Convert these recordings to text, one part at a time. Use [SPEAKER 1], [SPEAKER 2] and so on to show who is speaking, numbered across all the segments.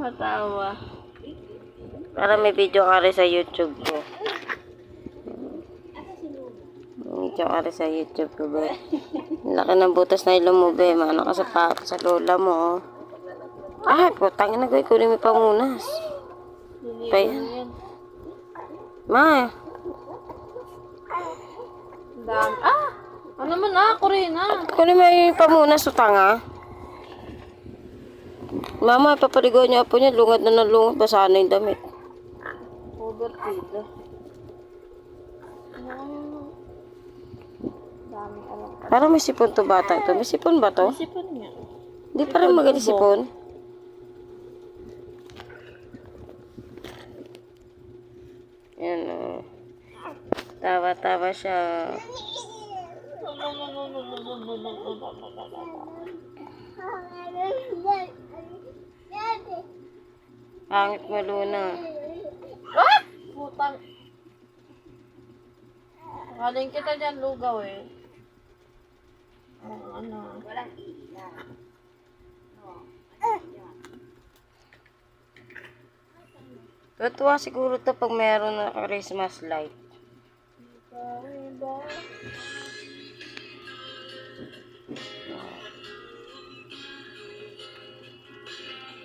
[SPEAKER 1] Matawa.
[SPEAKER 2] Para may video ka rin sa YouTube ko. May video ka rin sa YouTube ko, be. Laki ng butas na ilong mo, be. Mano ka sa lola mo, oh. Ay, putang ina, gawin. Kunin mo yung pamunas. Pa yan. Ma.
[SPEAKER 1] Dami. Ano naman ako rin,
[SPEAKER 2] Kunin mo yung pamunas, utanga. Mama, papaligaw niya po niya. Lungad na ng lungad. Basahan na yung damit.
[SPEAKER 1] Overfeed. Dami alam.
[SPEAKER 2] Parang may sipon to bata ito. May sipon ba to?
[SPEAKER 1] Sipon niya.
[SPEAKER 2] Hindi parang magaling sipon. Yan o. Tawa-tawa siya. Pangit mo, Luna.
[SPEAKER 1] Putang. Galing kita dyan, lugaw eh. Ano? Walang isa.
[SPEAKER 2] Tuwa siguro to pag meron na Christmas light.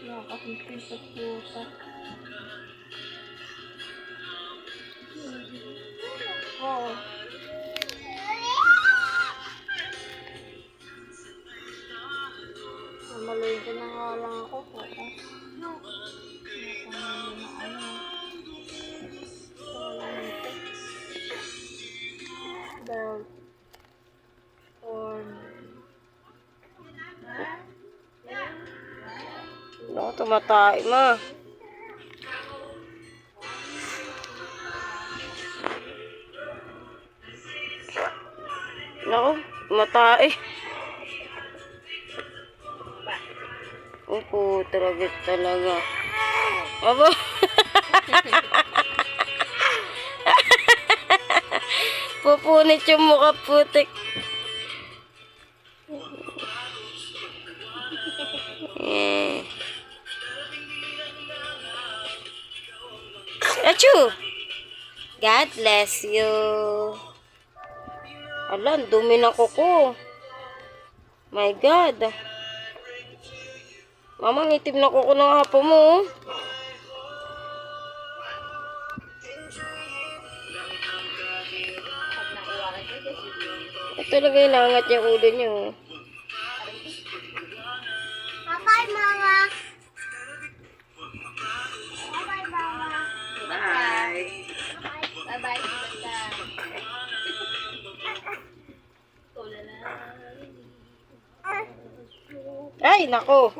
[SPEAKER 1] Nakakapit sa pusa. Oo. Namaloy ko na nga lang ako po. Dog. Corn.
[SPEAKER 2] Ano, tumatay, ma. Naku, tumatay. Opo, talaga. Aba. Pupunit yung mukha, putik. Achoo! God bless you. Ala, ang dumi ng kuko. My God. Mama, ngitim na kuko ng hapo mo. Ito talaga yung langat yung ulo niyo.
[SPEAKER 1] Bye-bye, Mama.
[SPEAKER 2] Bye.
[SPEAKER 1] Bye-bye.
[SPEAKER 2] Ay, nako.